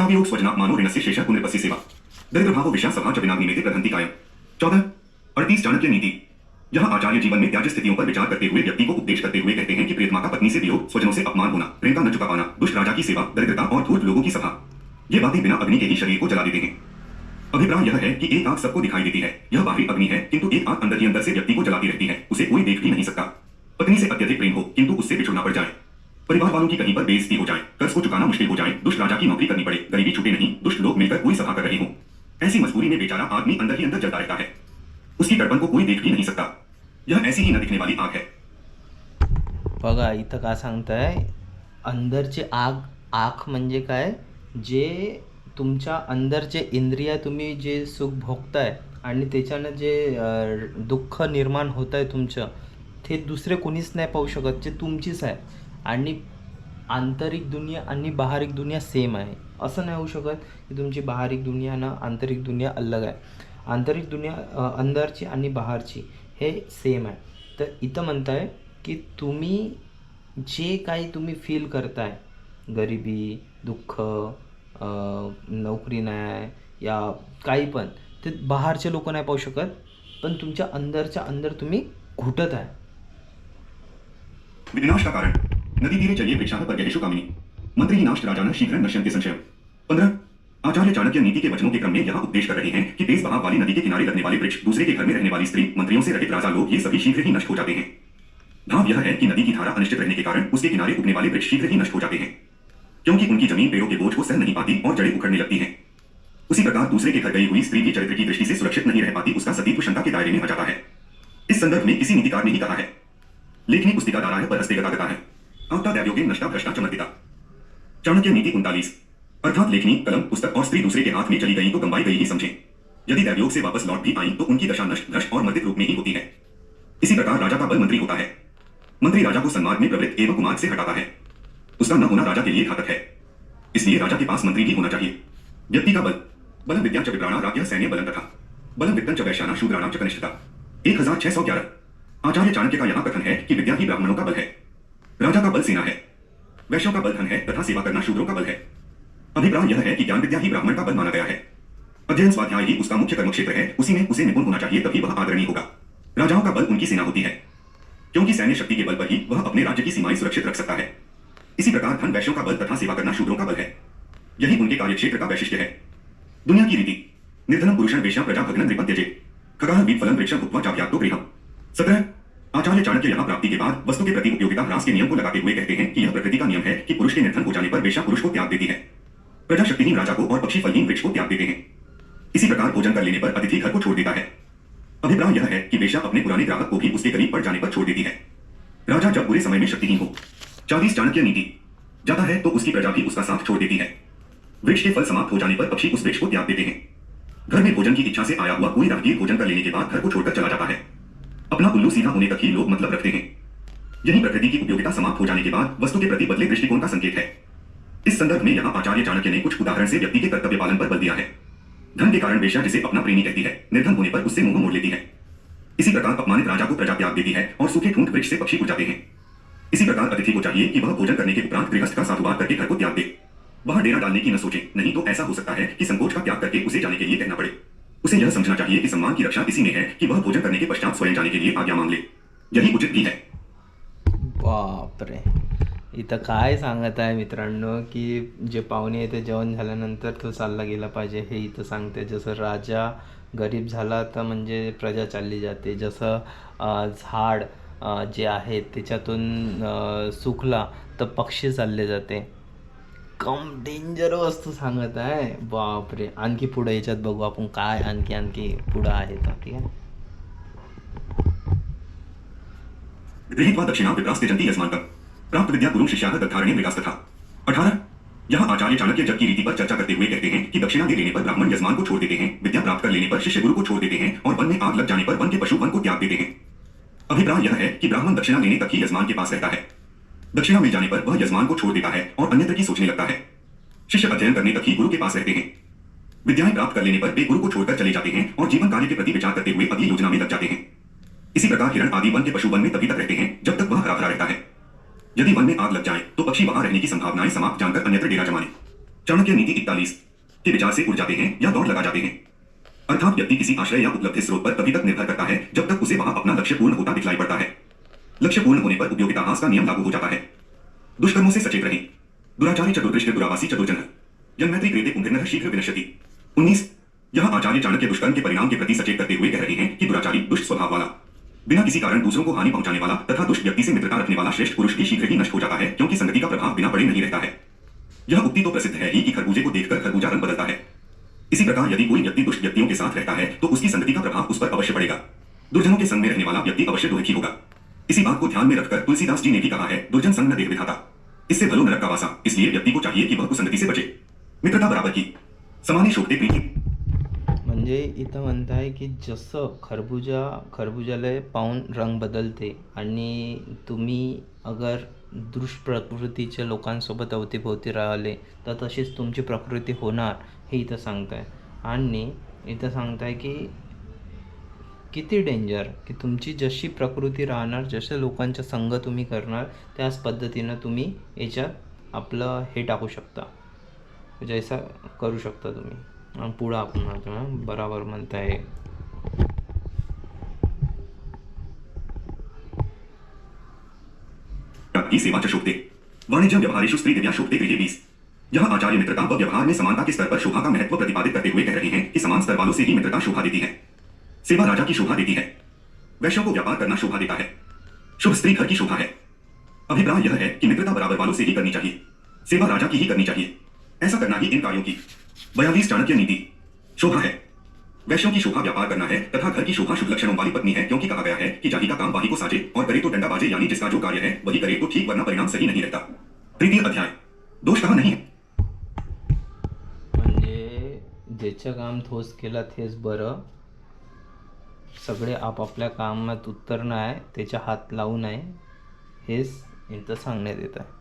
महाभियोग स्वजनात्मानो ऋणस्य शेषः पुनर्पस्य सेवा दरिद्रभावो विषया सभा च विनाग्निमेते प्रधन्ति कायम। 14 चाणक्य नीति। यहाँ आचार्य जीवन में त्याज्य स्थितियों पर विचार करते हुए व्यक्ति को उपदेश करते हुए कहते हैं कि प्रियतमा का पत्नी से वियोग, स्वजनों से अपमान होना, प्रेम का न चुका पाना, दुष्ट राजा की सेवा, दरिद्रता और धूर्त लोगों की सभा, ये बातें बिना अग्नि के ही शरीर को जला देते हैं। अभिप्राय यह है कि एक आग सबको दिखाई देती है, यह बाहरी अग्नि है, किंतु एक आग अंदर ही अंदर से व्यक्ति को जलाती रहती है, उसे कोई देख भी नहीं सकता। पत्नी से अत्यधिक प्रेम हो किंतु उससे बिछुड़ना पड़ जाए, परिवार वालों की कहीं पर बेइज्जती हो जाए, कर्ज को चुकाना मुश्किल हो जाए, दुष्ट राजा की नौकरी करनी पड़े, गरीबी छूटे नहीं, दुष्ट लोग मिलकर कोई सभा कर रहे हों, ऐसी मजबूरी में बेचारा आदमी अंदर ही अंदर जलता रहता है, उसकी तड़पण को कोई देख भी नहीं सकता। यह ऐसी ही न दिखने वाली आग है। बघा इथं का सांगताय, अंदरची आग. आग म्हणजे काय, जे तुमच्या अंदरचे इंद्रिय तुम्ही जे सुख भोगताय आणि त्याच्यानं जे दुःख निर्माण होत आहे तुमचं, ते दुसरे कोणीच नाही पाहू शकत, जे तुमचीच आहे. आणि आंतरिक दुनिया आणि बाहरिक दुनिया सेम आहे. असं नाही होऊ शकत की तुमची बाहरिक दुनिया ना आंतरिक दुनिया अलग आहे. आंतरिक दुनिया अंदरची आणि बाहेरची हे सेम आहे. तर इथं म्हणताय की तुम्ही जे काही तुम्ही फील करताय, गरिबी, दुःख, नोकरी नाही या काही पण, ते बाहेरचे लोक नाही पाहू शकत, पण तुमच्या अंदरच्या अंदर तुम्ही घुटत आहे. विनाश का कारण नदी तीरे चलिए वृक्षाः पर्यहेषु कामिनी मंत्री ही नाश राजान शीघ्र नश्यन्ते संशयम्। 15 आचार्य चाणक्य नीति के वचनों के क्रम में यहाँ उपदेश कर रहे हैं कि तेज बहाव वाली नदी के किनारे लगने वाले वृक्ष, दूसरे के घर में रहने वाली स्त्री, मंत्रियों से रहित राजा लोग, ये सभी शीघ्र ही नष्ट हो जाते हैं। भाव यह है कि नदी की धारा अनिश्चित रहने के कारण उसके किनारे उगने वाले वृक्ष शीघ्र ही नष्ट हो जाते हैं, क्योंकि उनकी जमीन पेड़ों के बोझ को सह नहीं पाती और जड़ें उखड़ने लगती हैं। उसी प्रकार दूसरे के घर गई हुई स्त्री भी चरित्र की दृष्टि से सुरक्षित नहीं रह पाती, उसका सतीत्व शंका के दायरे में आ जाता है। इस संदर्भ में किसी नीतिकार ने ही कहा है, लेखनी पुस्तिका दारा है पर हस्ते गता है, आत्ता दैव्योगे नष्टा भ्रष्टा चमर्दिता। चाणक्य नीति 39। अर्थात लेखनी, कलम, पुस्तक और स्त्री दूसरे के हाथ में चली गई तो गंवाई गई ही समझें। यदि दैवयोग से वापस लौट भी आई तो उनकी दशा नष्ट, भ्रष्ट और मर्दित रूप में ही होती है। इसी प्रकार राजा का बल मंत्री होता है। मंत्री राजा को सन्मार्ग में प्रवृत्त एवं कुमार्ग से हटाता है। उसका न होना राजा के लिए घातक है, इसलिए राजा के पास मंत्री भी होना चाहिए। व्यक्ति का बल, बलम विद्या च विप्राणा राज्ञः सैन्य बलम तथा बलम वित्तं च वैश्यानां शूद्राणां च कनिष्ठता। 1611। आचार्य चाणक्य का यहाँ कथन है कि विद्या ही ब्राह्मणों का बल है, राजा का बल सेना है, वैश्यों का बल धन है तथा सेवा करना शूद्रों का बल है। अभिप्राय यह है कि ज्ञान विद्या ही ब्राह्मण का बल माना गया है। अध्ययन स्वाध्याय ही उसका मुख्य कर्म क्षेत्र है, उसी में उसे निपुण होना चाहिए, तभी वह आदरणीय होगा। राजाओं का बल उनकी सेना होती है, क्योंकि सैन्य शक्ति के बल पर ही वह अपने राज्य की सीमाएं सुरक्षित रख सकता है। इसी प्रकार धन वैश्यों का बल तथा सेवा करना शूद्रों का बल है, यही उनके कार्यक्षेत्र का वैशिष्ट्य है। दुनिया की रीति निर्धनम पुरुषं वेश्या प्रजा भग्नं नृपं त्यजेत् खगाः वीतफलं वृक्षं भुक्त्वा चाभयातो गृहम्। 17 आचार्य चाणक्य यहाँ प्राप्ति के बाद वस्तु के प्रति उपयोगिता ह्रास के नियम को लगाते हुए कहते हैं कि यह प्रकृति का नियम है कि पुरुष के निर्धन हो जाने पर वेश्या पुरुष को त्याग देती है, प्रजा शक्तिहीन राजा को और पक्षी फलहीन वृक्ष को त्याग देते हैं। इसी प्रकार भोजन कर लेने पर अतिथि घर को छोड़ देता है। अभिप्राय यह है कि वेश्या अपने पुराने ग्राहक को भी उसके करीब पड़ जाने पर छोड़ देती है, राजा जब बुरे समय में शक्तिहीन हो। 40 चाणक्य नीति। जाता है तो उसकी प्रजा भी उसका साथ छोड़ देती है। वृक्ष के फल समाप्त हो जाने पर पक्षी उस वृक्ष को त्याग देते हैं। घर में भोजन की इच्छा से आया हुआ कोई राहगीर भोजन कर लेने के बाद घर को छोड़कर चला जाता है। अपना उल्लू सीधा होने तक ही लोग मतलब रखते हैं। यही प्रकृति की उपयोगिता समाप्त हो जाने के बाद वस्तु के प्रति बदले दृष्टिकोण का संकेत है। इस संदर्भ में यहाँ आचार्य चाणक्य ने कुछ उदाहरण से व्यक्ति के कर्तव्य पालन पर बल दिया है। धन के कारण वेश्या जिसे अपना प्रेमी कहती है, निर्धन होने पर उससे मुंह मोड़ लेती है। इसी प्रकार अपमानित राजा को प्रजा त्याग देती है और सूखे ठूंठ वृक्ष से पक्षी उड़ जाते हैं। इसी प्रकार अतिथि को चाहिए कि वह भोजन करने के उपरांत गृहस्थ का साधुवाद करके घर को त्याग दे। वह डेरा डालने की न सोचे, नहीं तो ऐसा हो सकता है कि संकोच का त्याग करके उसे जाने के लिए कहना पड़े। उसे यह समझना चाहिए कि सम्मान की रक्षा इसी में है कि वह भोजन करने के पश्चात स्वयं जाने के लिए आज्ञा मांग ले, यही उचित भी है। बापरे, इथं काय सांगत आहे मित्रांनो की जे पाहुणे येते जेवण झाल्यानंतर तो चालला गेला पाहिजे, हे इथं सांगते. जसं राजा गरीब झाला तर म्हणजे प्रजा चालली जाते, जसं झाड जे आहे त्याच्यातून सुकला तर पक्षी चालले जाते. कम डेंजर वस्तू सांगत आहे. बापरे, आणखी पुढे याच्यात बघू आपण काय आणखी पुढं आहे तर. ठीक आहे. गृहीत्वा दक्षिणा विप्रास्ते जन्ति यस्मान्तं प्राप्त विद्या गुरुं शिष्याः तद्धारणे मृगास्तथा। 18 यहाँ आचार्य चाणक्य जग की रीति पर चर्चा करते हुए कहते हैं कि दक्षिणा दे लेने पर ब्राह्मण यजमान को छोड़ देते हैं, विद्या प्राप्त कर लेने पर शिष्य गुरु को छोड़ देते हैं और वन में आग लग जाने पर वन के पशु वन को त्याग देते हैं। अभिप्राय यह है कि ब्राह्मण दक्षिणा लेने तक ही यजमान के पास रहता है, दक्षिणा मिल जाने पर वह यजमान को छोड़ देता है और अन्यत्र की सोचने लगता है। शिष्य अध्ययन करने तक ही गुरु के पास रहते हैं, विद्याएं प्राप्त कर लेने पर वे गुरु को छोड़कर चले जाते हैं और जीवन कार्य के प्रति विचार करते हुए अगली योजना में लग जाते हैं। इसी प्रकार हिरण आदि वन के पशु वन में तभी तक रहते हैं जब तक वह हरा भरा रहता है। यदि वन में आग लग जाए तो पक्षी वहां रहने की संभावनाएं समाप्त जानकर अन्यत्र डेरा जमाने। चाणक्य नीति 41 के विचार से उड़ जाते हैं या दौड़ लगा जाते हैं। अर्थात व्यक्ति किसी आश्रय या उपलब्धि स्रोत पर तभी तक निर्भर करता है जब तक उसे वहां अपना लक्ष्य पूर्ण होता दिखलाई पड़ता है। लक्ष्य पूर्ण होने पर उपयोगिता हास का नियम लागू हो जाता है। दुष्कर्मों से सचेत रहें। दुराचारी चतुर्दृष्टि दुरावासी चतुर्जन जन्मैत्री क्रियते पुंभिर्नः शीघ्र विनश्यति। 19 यहाँ आचार्य चाणक्य दुष्कर्म के परिणाम के प्रति सचेत करते हुए कह रहे हैं कि दुराचारी, दुष्ट स्वभाव वाला, बिना किसी कारण दूसरों को हानि पहुंचाने वाला तथा दुष्ट व्यक्ति से मित्रता रखने वाला श्रेष्ठ पुरुष भी शीघ्र ही नष्ट हो जाता है, क्योंकि संगति का प्रभाव बिना पड़े नहीं रहता है। यह उक्ति तो प्रसिद्ध है ही कि खरबूजे को देखकर खरबूजा रंग बदलता है। इसी प्रकार यदि कोई व्यक्ति दुष्ट व्यक्तियों के साथ रहता है तो उसकी संगति का प्रभाव उस पर अवश्य पड़ेगा। दुर्जनों के संग में रहने वाला व्यक्ति अवश्य दुखी होगा। इसी बात को ध्यान में रखकर तुलसीदास जी ने भी कहा है, दुर्जन संग न देह विधाता, इससे भलो नरक का वासा। इसलिए व्यक्ति को चाहिए कि वह कुसंगति से बचे। मित्रता बराबर की समाने शोभते प्रीती। म्हणजे इथं म्हणताय की जसं खरबुजाला पाहून रंग बदलते आणि तुम्ही अगर दृष्ट प्रकृतीच्या लोकांसोबत अवतीभोवती राहिले तर तशीच तुमची प्रकृती होणार हे इथं सांगताय. आणि इथं सांगताय की किती डेंजर की तुमची जशी प्रकृती राहणार, जसे लोकांच्या संग तुम्ही करणार त्याच पद्धतीनं तुम्ही याच्यात आपलं हे टाकू शकता, जैसा करू शकता तुम्ही. आणि पुढं आपण म्हणतो बराबर म्हणताय. की सेवा च शोभते वाणिज्य व्यवहारेषु स्त्री दिव्या शोभते गृहे 20 यहाँ आचार्य मित्रता व व्यवहार में समानता के स्तर पर शोभा का महत्व प्रतिपादित करते हुए कह रहे हैं कि समान स्तर वालों से ही मित्रता शोभा देती है। सेवा राजा की शोभा देती है। वैश्यों को व्यापार करना शोभा देता है। शुभ स्त्री घर की शोभा है। अभिप्राय यह है कि मित्रता बराबर वालों से ही करनी चाहिए, सेवा राजा की ही करनी चाहिए। ऐसा करना ही इन कार्यों की 42 चाणक्य नीति शोभा है। वैश्यों की शोभा व्यापार करना है तथा घर की शोभा शुभ लक्षणों वाली पत्नी है, क्योंकि कहा गया है कि जाही का काम वाही को साजे और करे तो डंडा बाजे, यानी जिसका जो कार्य है वही करे तो ठीक, वरना परिणाम सही नहीं रहता। तृतीय अध्याय दोष कहा नहीं है। म्हणजे ज्याचं काम थोस केला तेच बरं, सगळे आपापल्या कामात उत्तर नाही त्याच्या हात लावू नये हेच इथं सांगण्यात येत आहे.